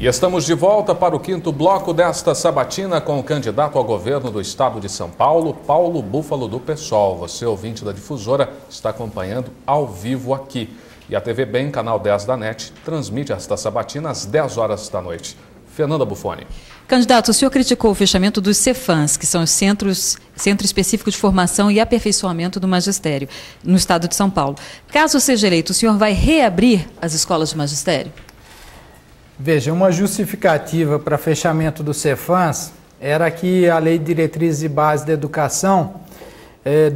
E estamos de volta para o quinto bloco desta sabatina com o candidato ao governo do estado de São Paulo, Paulo Búfalo do PSOL. Você, ouvinte da Difusora, está acompanhando ao vivo aqui. E a TV Bem, canal 10 da NET, transmite esta sabatina às 10 horas da noite. Fernanda Bufoni. Candidato, o senhor criticou o fechamento dos Cefans, que são os Centros Específicos de Formação e Aperfeiçoamento do Magistério, no estado de São Paulo. Caso seja eleito, o senhor vai reabrir as escolas de magistério? Veja, uma justificativa para fechamento do Cefans era que a Lei de Diretrizes e Bases da Educação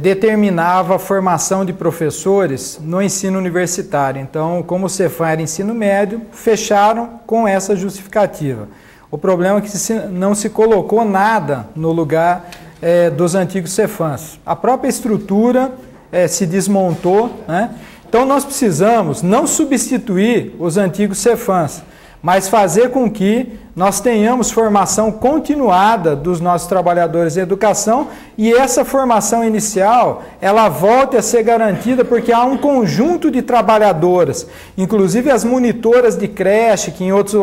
determinava a formação de professores no ensino universitário. Então, como o Cefam era ensino médio, fecharam com essa justificativa. O problema é que não se colocou nada no lugar dos antigos Cefans. A própria estrutura se desmontou, né? Então, nós precisamos não substituir os antigos Cefans, mas fazer com que nós tenhamos formação continuada dos nossos trabalhadores em educação e essa formação inicial, ela volte a ser garantida porque há um conjunto de trabalhadoras, inclusive as monitoras de creche, que em outros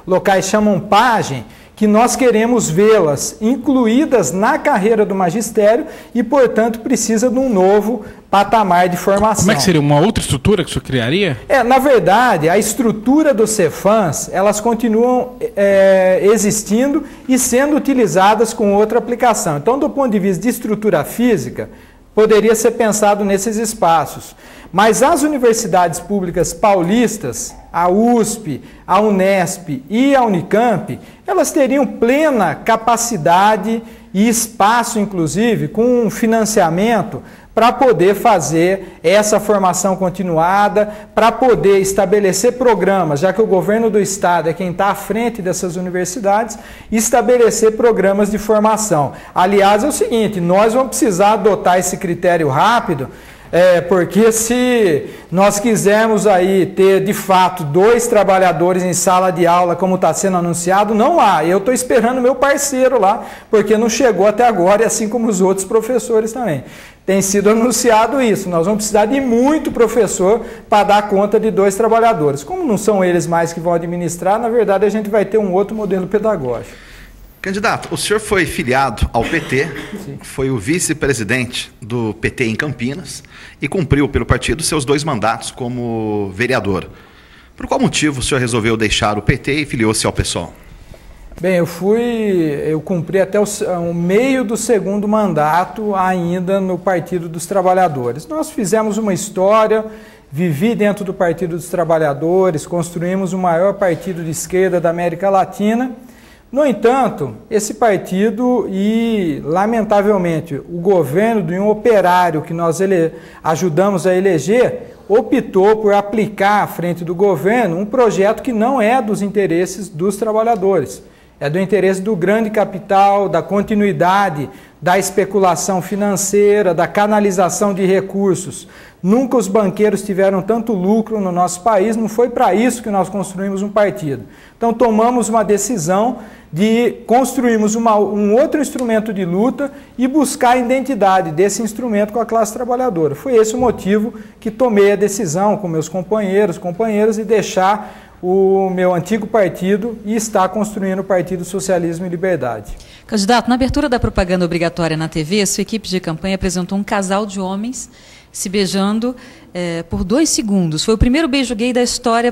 locais chamam pajem, que nós queremos vê-las incluídas na carreira do magistério e, portanto, precisa de um novo patamar de formação. Como é que seria? Uma outra estrutura que o senhor criaria? Na verdade, a estrutura dos Cefans, elas continuam existindo e sendo utilizadas com outra aplicação. Então, do ponto de vista de estrutura física, poderia ser pensado nesses espaços. Mas as universidades públicas paulistas, a USP, a Unesp e a Unicamp, elas teriam plena capacidade e espaço, inclusive, com financiamento para poder fazer essa formação continuada, para poder estabelecer programas, já que o governo do estado é quem está à frente dessas universidades, estabelecer programas de formação. Aliás, é o seguinte, nós vamos precisar adotar esse critério rápido, porque se nós quisermos aí ter de fato 2 trabalhadores em sala de aula, como está sendo anunciado, não há. Eu estou esperando meu parceiro lá, porque não chegou até agora, e assim como os outros professores também. Tem sido anunciado isso, nós vamos precisar de muito professor para dar conta de 2 trabalhadores. Como não são eles mais que vão administrar, na verdade a gente vai ter um outro modelo pedagógico. Candidato, o senhor foi filiado ao PT, Sim. Foi o vice-presidente do PT em Campinas e cumpriu pelo partido seus 2 mandatos como vereador. Por qual motivo o senhor resolveu deixar o PT e filiou-se ao PSOL? Bem, eu cumpri até o meio do 2º mandato ainda no Partido dos Trabalhadores. Nós fizemos uma história, vivi dentro do Partido dos Trabalhadores, construímos o maior partido de esquerda da América Latina. No entanto, esse partido e, lamentavelmente, o governo de um operário que nós ajudamos a eleger, optou por aplicar à frente do governo um projeto que não é dos interesses dos trabalhadores. É do interesse do grande capital, da continuidade, da especulação financeira, da canalização de recursos. Nunca os banqueiros tiveram tanto lucro no nosso país, não foi para isso que nós construímos um partido. Então tomamos uma decisão de construirmos um outro instrumento de luta e buscar a identidade desse instrumento com a classe trabalhadora. Foi esse o motivo que tomei a decisão com meus companheiros de deixar o meu antigo partido e está construindo o Partido Socialismo e Liberdade. Candidato, na abertura da propaganda obrigatória na TV, sua equipe de campanha apresentou um casal de homens se beijando por 2 segundos. Foi o primeiro beijo gay da história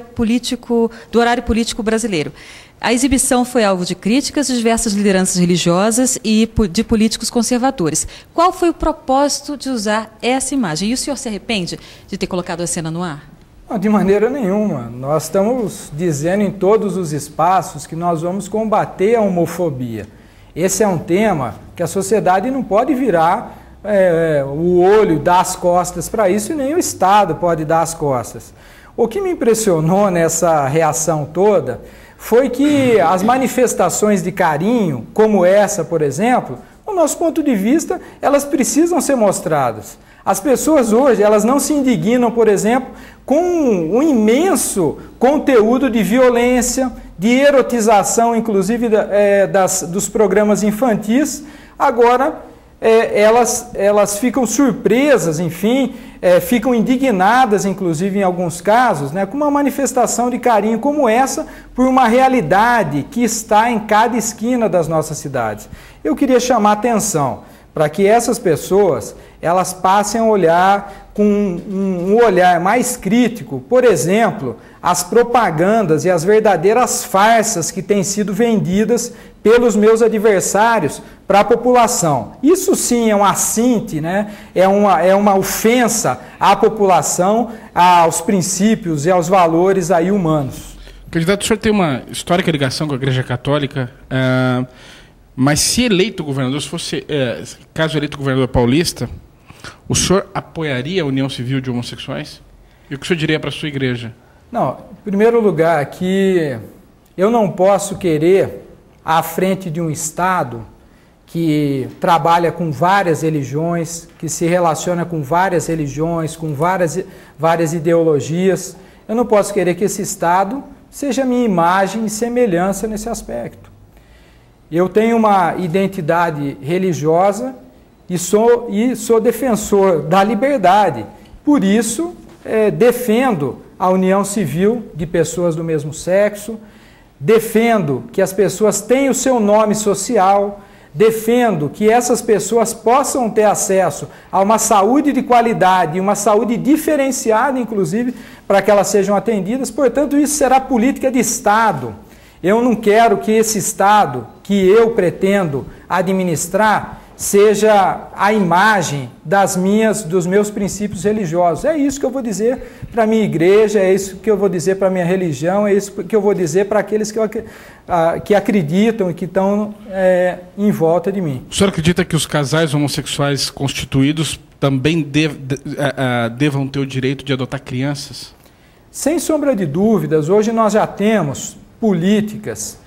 do horário político brasileiro. A exibição foi alvo de críticas de diversas lideranças religiosas e de políticos conservadores. Qual foi o propósito de usar essa imagem? E o senhor se arrepende de ter colocado a cena no ar? Não, de maneira nenhuma. Nós estamos dizendo em todos os espaços que nós vamos combater a homofobia. Esse é um tema que a sociedade não pode virar o olho, dar as costas para isso, e nem o Estado pode dar as costas. O que me impressionou nessa reação toda foi que as manifestações de carinho, como essa, por exemplo, do nosso ponto de vista, elas precisam ser mostradas. As pessoas hoje, elas não se indignam, por exemplo, com um imenso conteúdo de violência, de erotização, inclusive dos programas infantis. Agora, elas ficam surpresas, enfim, ficam indignadas, inclusive em alguns casos, né, com uma manifestação de carinho como essa por uma realidade que está em cada esquina das nossas cidades. Eu queria chamar a atenção para que essas pessoas elas passem a olhar com um olhar mais crítico, por exemplo, as propagandas e as verdadeiras farsas que têm sido vendidas pelos meus adversários para a população. Isso sim é um assinte, né? É uma ofensa à população, aos princípios e aos valores aí humanos. Candidato, o senhor tem uma histórica ligação com a Igreja Católica, mas se eleito governador, se fosse, caso eleito governador paulista, o senhor apoiaria a união civil de homossexuais? E o que o senhor diria para a sua igreja? Não, em primeiro lugar, que eu não posso querer, à frente de um Estado que trabalha com várias religiões, que se relaciona com várias religiões, com várias ideologias, eu não posso querer que esse Estado seja minha imagem e semelhança nesse aspecto. Eu tenho uma identidade religiosa e sou defensor da liberdade. Por isso, defendo a união civil de pessoas do mesmo sexo, defendo que as pessoas tenham o seu nome social, defendo que essas pessoas possam ter acesso a uma saúde de qualidade, uma saúde diferenciada, inclusive, para que elas sejam atendidas. Portanto, isso será política de Estado. Eu não quero que esse Estado que eu pretendo administrar seja a imagem dos meus princípios religiosos. É isso que eu vou dizer para a minha igreja, é isso que eu vou dizer para a minha religião, é isso que eu vou dizer para aqueles que acreditam e que estão em volta de mim. O senhor acredita que os casais homossexuais constituídos também devam ter o direito de adotar crianças? Sem sombra de dúvidas, hoje nós já temos políticas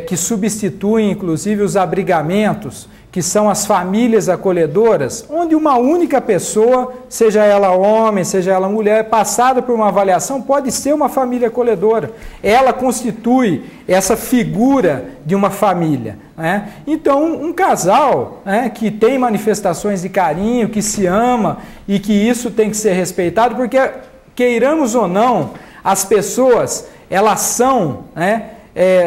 que substituem, inclusive, os abrigamentos, que são as famílias acolhedoras, onde uma única pessoa, seja ela homem, seja ela mulher, passada por uma avaliação, pode ser uma família acolhedora. Ela constitui essa figura de uma família, né? Então, um casal, né, que tem manifestações de carinho, que se ama e que isso tem que ser respeitado, porque, queiramos ou não, as pessoas, elas são, né,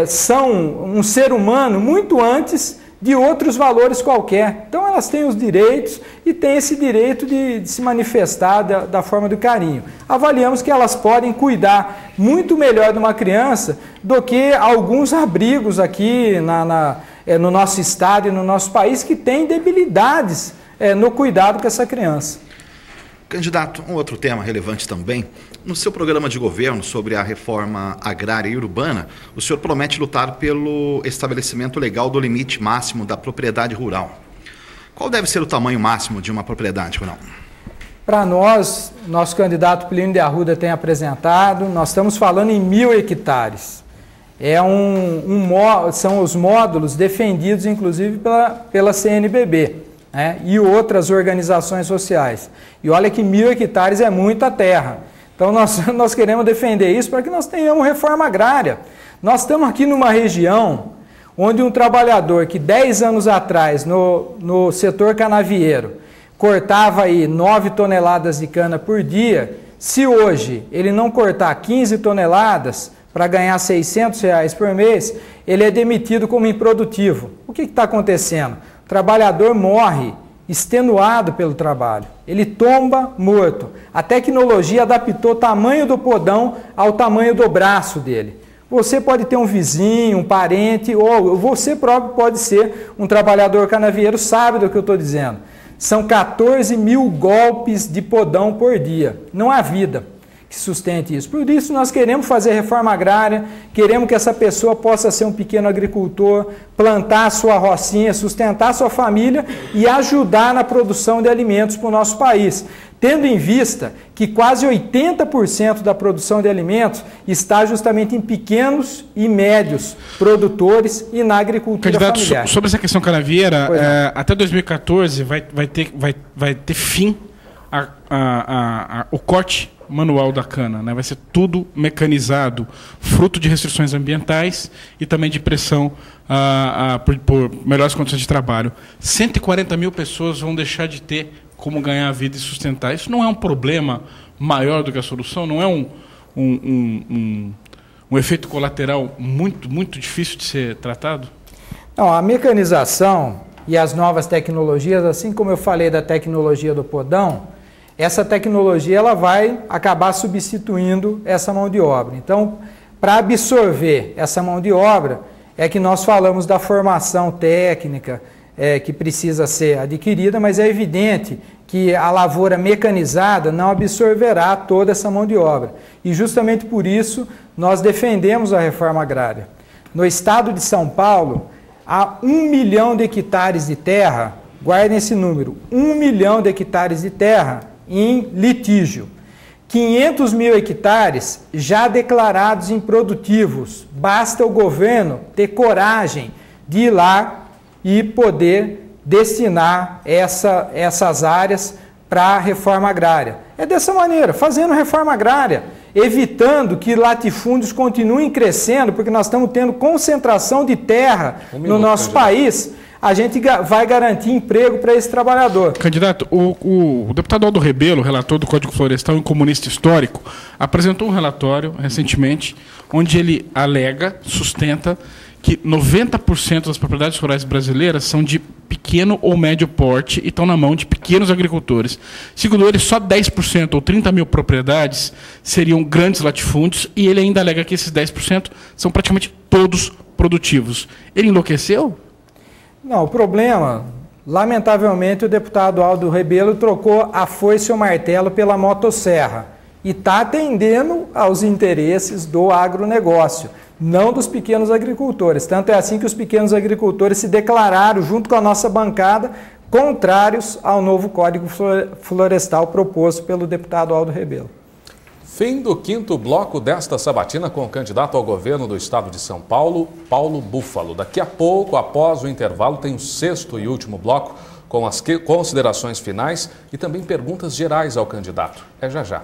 são um ser humano muito antes de outros valores qualquer. Então elas têm os direitos e têm esse direito de se manifestar da forma do carinho. Avaliamos que elas podem cuidar muito melhor de uma criança do que alguns abrigos aqui no nosso estado e no nosso país que têm debilidades no cuidado com essa criança. Candidato, um outro tema relevante também. No seu programa de governo sobre a reforma agrária e urbana, o senhor promete lutar pelo estabelecimento legal do limite máximo da propriedade rural. Qual deve ser o tamanho máximo de uma propriedade rural? Para nós, nosso candidato Plínio de Arruda tem apresentado, nós estamos falando em 1.000 hectares. São os módulos defendidos, inclusive, pela CNBB. E outras organizações sociais. E olha que 1.000 hectares é muita terra. Então nós queremos defender isso para que nós tenhamos reforma agrária. Nós estamos aqui numa região onde um trabalhador que 10 anos atrás, no setor canavieiro, cortava aí 9 toneladas de cana por dia, se hoje ele não cortar 15 toneladas para ganhar R$600 por mês, ele é demitido como improdutivo. O que está acontecendo? O trabalhador morre extenuado pelo trabalho, ele tomba morto. A tecnologia adaptou o tamanho do podão ao tamanho do braço dele. Você pode ter um vizinho, um parente, ou você próprio pode ser um trabalhador canavieiro, sabe do que eu estou dizendo. São 14.000 golpes de podão por dia. Não há vida que sustente isso. Por isso nós queremos fazer reforma agrária, queremos que essa pessoa possa ser um pequeno agricultor, plantar a sua rocinha, sustentar a sua família e ajudar na produção de alimentos para o nosso país. Tendo em vista que quase 80% da produção de alimentos está justamente em pequenos e médios produtores e na agricultura Candidato, familiar. Sobre essa questão canavieira, até 2014 vai ter fim o corte manual da cana, né? Vai ser tudo mecanizado, fruto de restrições ambientais e também de pressão por melhores condições de trabalho. 140 mil pessoas vão deixar de ter como ganhar a vida e sustentar. Isso não é um problema maior do que a solução? Não é um efeito colateral muito difícil de ser tratado? Não, a mecanização e as novas tecnologias, assim como eu falei da tecnologia do podão, essa tecnologia ela vai acabar substituindo essa mão de obra. Então, para absorver essa mão de obra, é que nós falamos da formação técnica que precisa ser adquirida, mas é evidente que a lavoura mecanizada não absorverá toda essa mão de obra. E justamente por isso nós defendemos a reforma agrária. No estado de São Paulo, há 1 milhão de hectares de terra, guardem esse número, 1 milhão de hectares de terra em litígio. 500 mil hectares já declarados improdutivos. Basta o governo ter coragem de ir lá e poder destinar essas áreas para a reforma agrária. É dessa maneira, fazendo reforma agrária, evitando que latifúndios continuem crescendo, porque nós estamos tendo concentração de terra no nosso país. A gente vai garantir emprego para esse trabalhador. Candidato, o deputado Aldo Rebelo, relator do Código Florestal e um comunista histórico, apresentou um relatório recentemente onde ele sustenta que 90% das propriedades rurais brasileiras são de pequeno ou médio porte e estão na mão de pequenos agricultores. Segundo ele, só 10% ou 30 mil propriedades seriam grandes latifúndios e ele ainda alega que esses 10% são praticamente todos produtivos. Ele enlouqueceu? Não, o problema, lamentavelmente, o deputado Aldo Rebelo trocou a foice e o martelo pela motosserra e está atendendo aos interesses do agronegócio, não dos pequenos agricultores. Tanto é assim que os pequenos agricultores se declararam, junto com a nossa bancada, contrários ao novo Código Florestal proposto pelo deputado Aldo Rebelo. Fim do 5º bloco desta sabatina com o candidato ao governo do estado de São Paulo, Paulo Búfalo. Daqui a pouco, após o intervalo, tem o 6º e último bloco com as considerações finais e também perguntas gerais ao candidato. É já já.